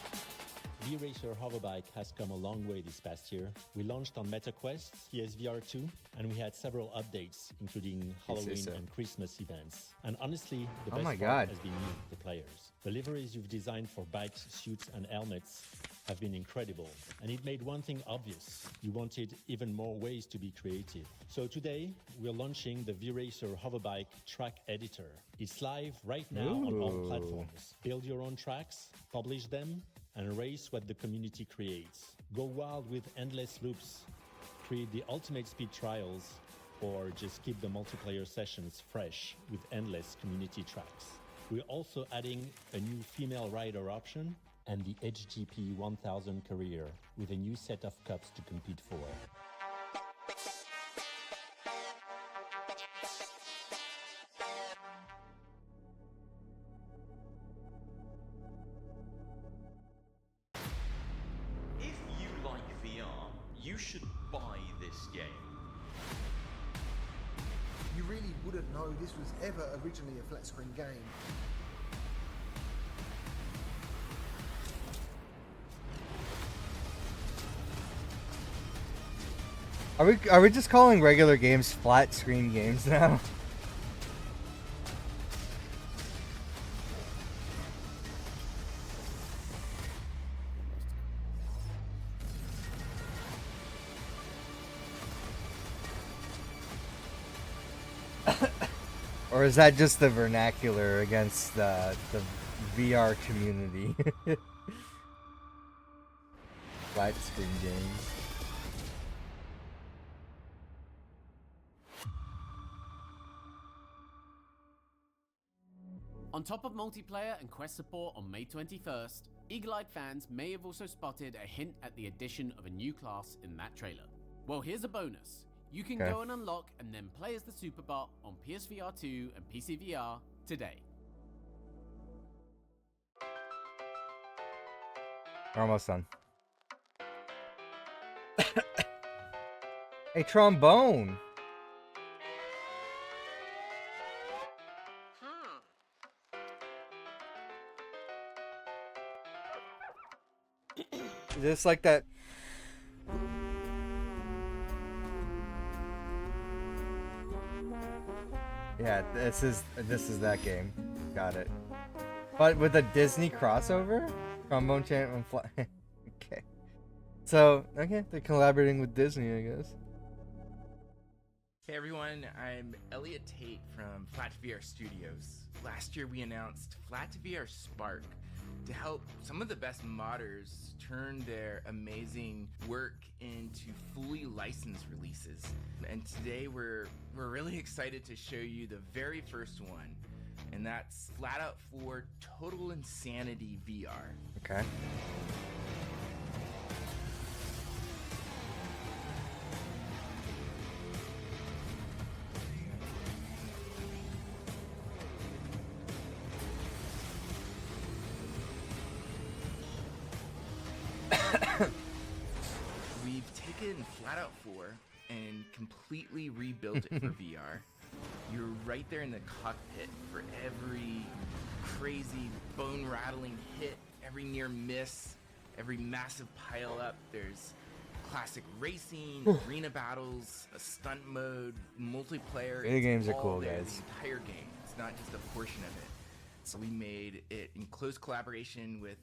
V-Racer Hoverbike has come a long way this past year. We launched on MetaQuest, PSVR 2, and we had several updates, including Halloween so. and Christmas events. And honestly, the Oh best my part God. has been you, the players. The liveries you've designed for bikes, suits, and helmets have been incredible. And it made one thing obvious. You wanted even more ways to be creative. So today, we're launching the V-Racer Hoverbike Track Editor. It's live right now on all Ooh. platforms. Build your own tracks, publish them, and race what the community creates. Go wild with endless loops. Create the ultimate speed trials, or just keep the multiplayer sessions fresh with endless community tracks. We're also adding a new female rider option and the HGP 1000 career with a new set of cups to compete for. If you like VR, you should buy this game. You really wouldn't know this was ever originally a flat screen game. Are we just calling regular games flat screen games now? Or is that just the vernacular against the VR community? Flat screen games. On top of multiplayer and quest support on May 21st, Eagle-eyed fans may have also spotted a hint at the addition of a new class in that trailer. Well, here's a bonus. You can Okay. go and unlock and then play as the Superbot on PSVR 2 and PCVR today. We're almost done. Hey, trombone! Is this like that? Yeah, this is that game. Got it. But with a Disney crossover? Trombone Chant and Fly. Okay. So, okay, they're collaborating with Disney, I guess. Hey everyone, I'm Elliot Tate from Flat VR Studios. Last year we announced Flat VR Spark to help some of the best modders turn their amazing work into fully licensed releases. And today we're really excited to show you the very first one, and that's Flat Out 4 Total Insanity VR. Okay. We've taken Flat Out 4 and completely rebuilt it for VR. You're right there in the cockpit for every crazy bone-rattling hit, every near miss, every massive pile-up. There's classic racing, arena battles, a stunt mode, multiplayer. Video games are all cool, there, guys. The entire game. It's not just a portion of it. So we made it in close collaboration with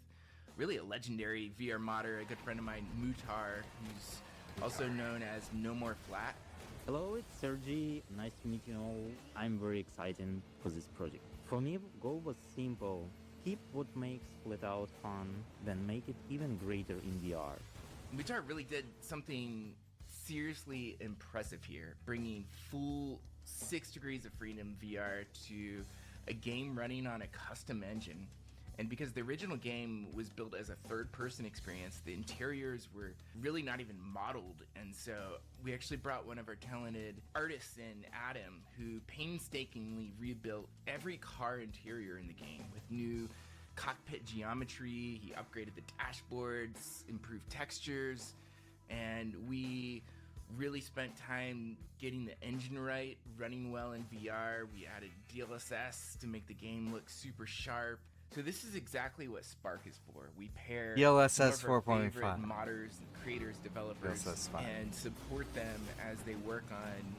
really a legendary VR modder, a good friend of mine, Mutar, who's also known as No More Flat. Hello, it's Sergi. Nice to meet you all. I'm very excited for this project. For me, the goal was simple. Keep what makes Flat Out fun, then make it even greater in VR. Mutar really did something seriously impressive here, bringing full 6 degrees of freedom VR to a game running on a custom engine. And because the original game was built as a third-person experience, the interiors were really not even modeled. And so we actually brought one of our talented artists in, Adam, who painstakingly rebuilt every car interior in the game with new cockpit geometry. He upgraded the dashboards, improved textures, and we really spent time getting the engine right, running well in VR. We added DLSS to make the game look super sharp. So this is exactly what Spark is for. We pair DLSS some of our 4.5. favorite modders, creators, developers, DLSS 5. and support them as they work on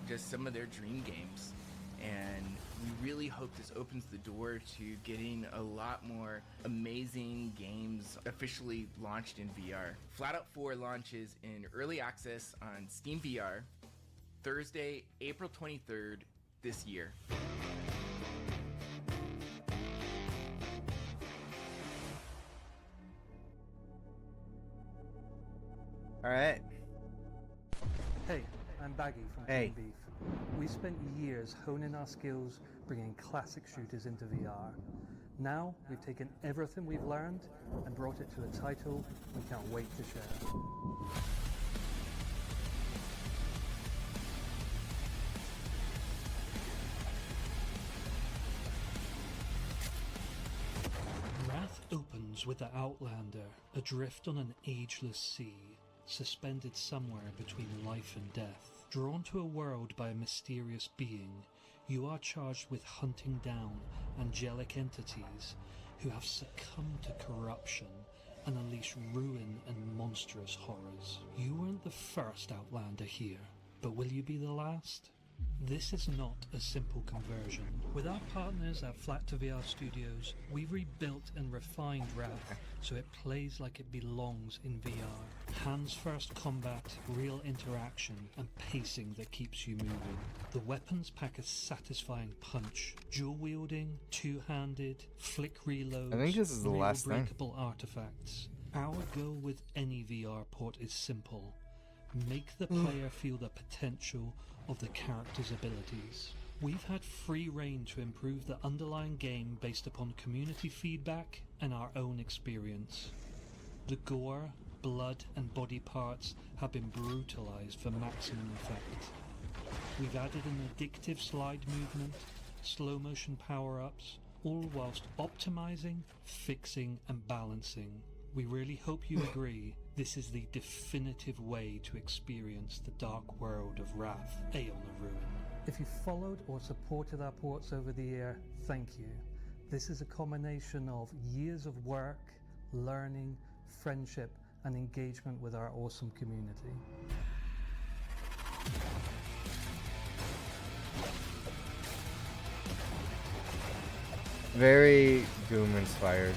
just some of their dream games. And we really hope this opens the door to getting a lot more amazing games officially launched in VR. Flat Out 4 launches in early access on Steam VR Thursday, April 23rd this year. All right. Hey, I'm Baggy from Hey. King Beef. We spent years honing our skills, bringing classic shooters into VR. Now, we've taken everything we've learned and brought it to a title we can't wait to share. Wrath opens with the Outlander, adrift on an ageless sea, suspended somewhere between life and death. Drawn to a world by a mysterious being, you are charged with hunting down angelic entities who have succumbed to corruption and unleash ruin and monstrous horrors. You weren't the first Outlander here, but will you be the last? This is not a simple conversion. With our partners at Flat to VR Studios, we rebuilt and refined Wrath so it plays like it belongs in VR. Hands-first combat, real interaction, and pacing that keeps you moving. The weapons pack a satisfying punch, dual-wielding, two-handed, flick reloads, I think this is the real last thing. breakable artifacts. Our goal with any VR port is simple. Make the player feel the potential of the character's abilities. We've had free reign to improve the underlying game based upon community feedback and our own experience. The gore, blood and body parts have been brutalized for maximum effect. We've added an addictive slide movement, slow motion power-ups, all whilst optimizing, fixing and balancing. We really hope you agree this is the definitive way to experience the dark world of Wrath, Aeon of Ruin. If you followed or supported our ports over the year, thank you. This is a combination of years of work, learning, friendship, and engagement with our awesome community. very Doom inspired.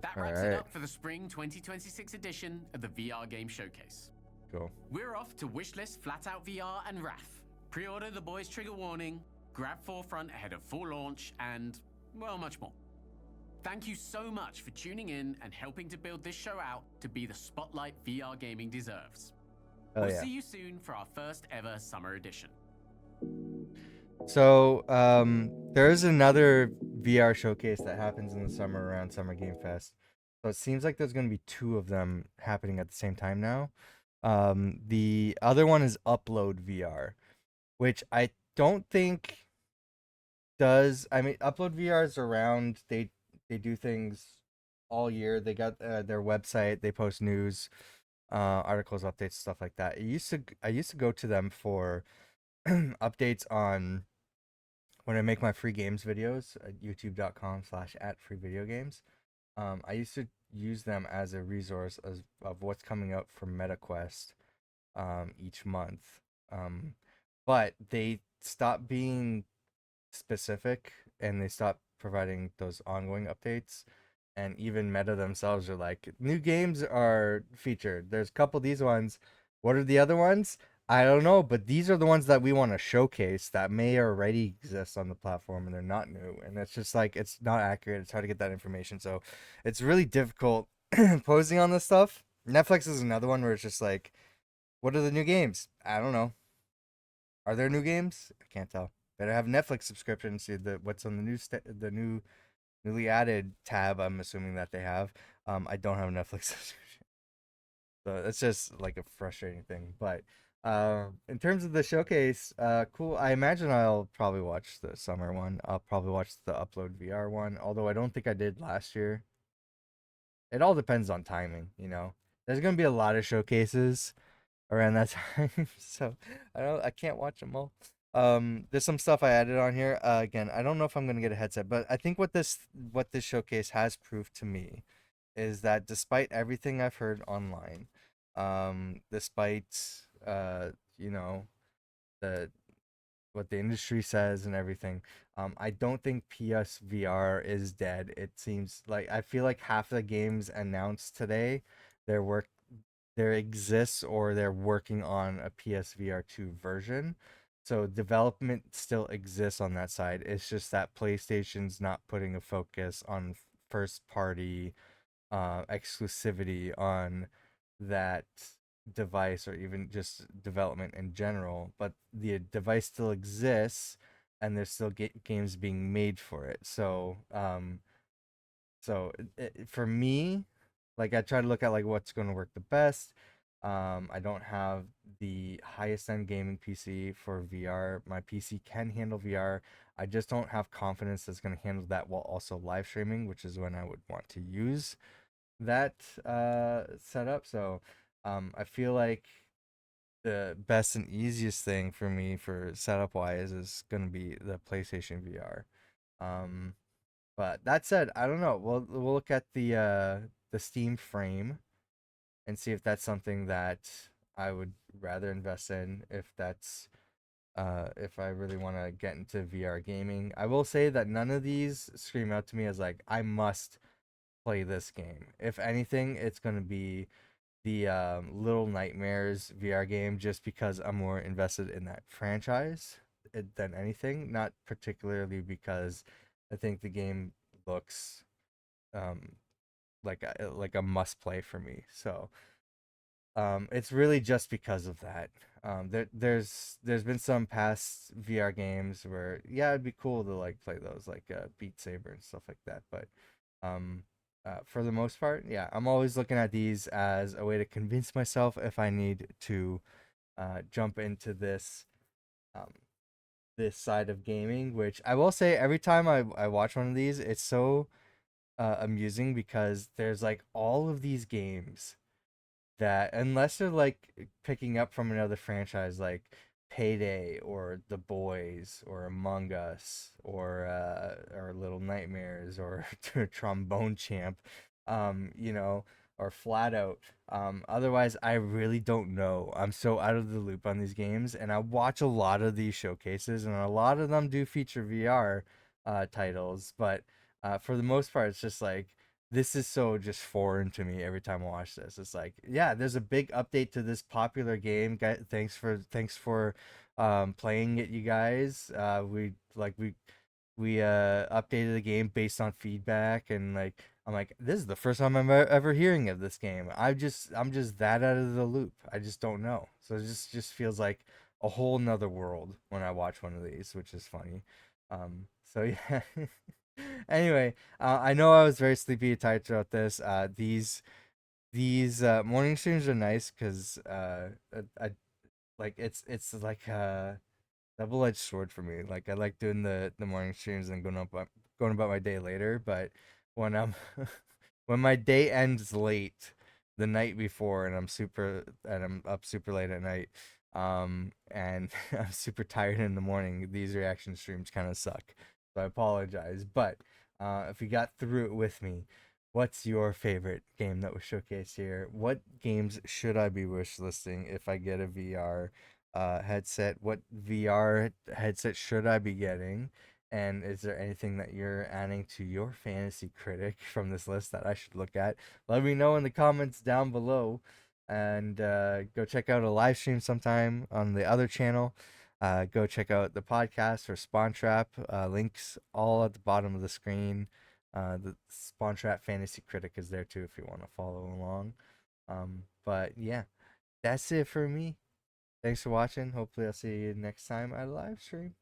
That All wraps right. it up for the spring 2026 edition of the VR Game Showcase. Cool. We're off to Wishlist, Flatout VR, and Wrath. Pre-order The Boys Trigger Warning, grab Forefront ahead of full launch, and, well, much more. Thank you so much for tuning in and helping to build this show out to be the spotlight VR gaming deserves. Oh, We'll yeah. see you soon for our first ever summer edition. So, there's another VR showcase that happens in the summer around Summer Game Fest. So it seems like there's going to be two of them happening at the same time now. The other one is Upload VR, which I don't think does. I mean, Upload VR is around. They do things all year. They got their website. They post news, articles, updates, stuff like that. I used to go to them for updates on when I make my free games videos at youtube.com/@freevideogames. I used to use them as a resource of what's coming out from MetaQuest each month. But they stopped being specific and they stopped providing those ongoing updates. And even Meta themselves are like, new games are featured. There's a couple of these ones. What are the other ones? I don't know, but these are the ones that we want to showcase that may already exist on the platform and they're not new. And it's just like, it's not accurate. It's hard to get that information. So it's really difficult posing on this stuff. Netflix is another one where it's just like, what are the new games? I don't know. Are there new games? I can't tell. Better have Netflix subscription, see what's on the newly added tab. I'm assuming that they have. I don't have a Netflix subscription, so it's just like a frustrating thing. But in terms of the showcase, cool. I imagine I'll probably watch the summer one. I'll probably watch the Upload VR one, although I don't think I did last year. It all depends on timing, you know. There's gonna be a lot of showcases around that time, so I can't watch them all. There's some stuff I added on here. Again, I don't know if I'm gonna get a headset, but I think what this showcase has proved to me is that despite everything I've heard online, despite you know, what the industry says and everything, I don't think PSVR is dead. It seems like I feel like half the games announced today, there exists or they're working on a PSVR 2 version. So development still exists on that side. It's just that PlayStation's not putting a focus on first party exclusivity on that device or even just development in general, but the device still exists and there's still games being made for it. So for me, like, I try to look at like what's going to work the best. I don't have the highest end gaming PC for VR. My PC can handle VR. I just don't have confidence that's going to handle that while also live streaming, which is when I would want to use that setup. So I feel like the best and easiest thing for me for setup wise is going to be the PlayStation VR. But that said, I don't know. We'll look at the Steam frame and see if that's something that I would rather invest in, if that's if I really want to get into VR gaming. I will say that none of these scream out to me as like, I must play this game. If anything, it's going to be the Little Nightmares VR game, just because I'm more invested in that franchise than anything. Not particularly because I think the game looks like a must play for me. So it's really just because of that. There's been some past VR games where, yeah, it'd be cool to like play those, like Beat Saber and stuff like that, but for the most part, yeah, I'm always looking at these as a way to convince myself if I need to jump into this side of gaming, which I will say every time I watch one of these, it's so amusing because there's like all of these games that, unless they're like picking up from another franchise, like Payday or The Boys or Among Us or Little Nightmares or Trombone Champ, you know, or Flat Out. Otherwise, I really don't know. I'm so out of the loop on these games, and I watch a lot of these showcases, and a lot of them do feature VR titles, but for the most part, it's just like this is so just foreign to me every time I watch this. It's like, yeah, there's a big update to this popular game. Thanks for playing it, you guys. We updated the game based on feedback, and like I'm like, this is the first time I'm ever hearing of this game. I'm just that out of the loop. I just don't know. So it just feels like a whole nother world when I watch one of these, which is funny. So yeah. Anyway, I know I was very sleepy and tired throughout this. These morning streams are nice because I like it's like a double-edged sword for me. Like I like doing the morning streams and going about my day later, but when I'm when my day ends late the night before and I'm up super late at night, and I'm super tired in the morning, these reaction streams kind of suck. So I apologize, but if you got through it with me, what's your favorite game that was showcased here? What games should I be wish listing if I get a VR headset? What VR headset should I be getting? And is there anything that you're adding to your fantasy critic from this list that I should look at? Let me know in the comments down below. And go check out a live stream sometime on the other channel. Go check out the podcast for Spawn Trap. Links all at the bottom of the screen. The Spawn Trap Fantasy Critic is there too if you want to follow along. But yeah, that's it for me. Thanks for watching. Hopefully I'll see you next time at a live stream.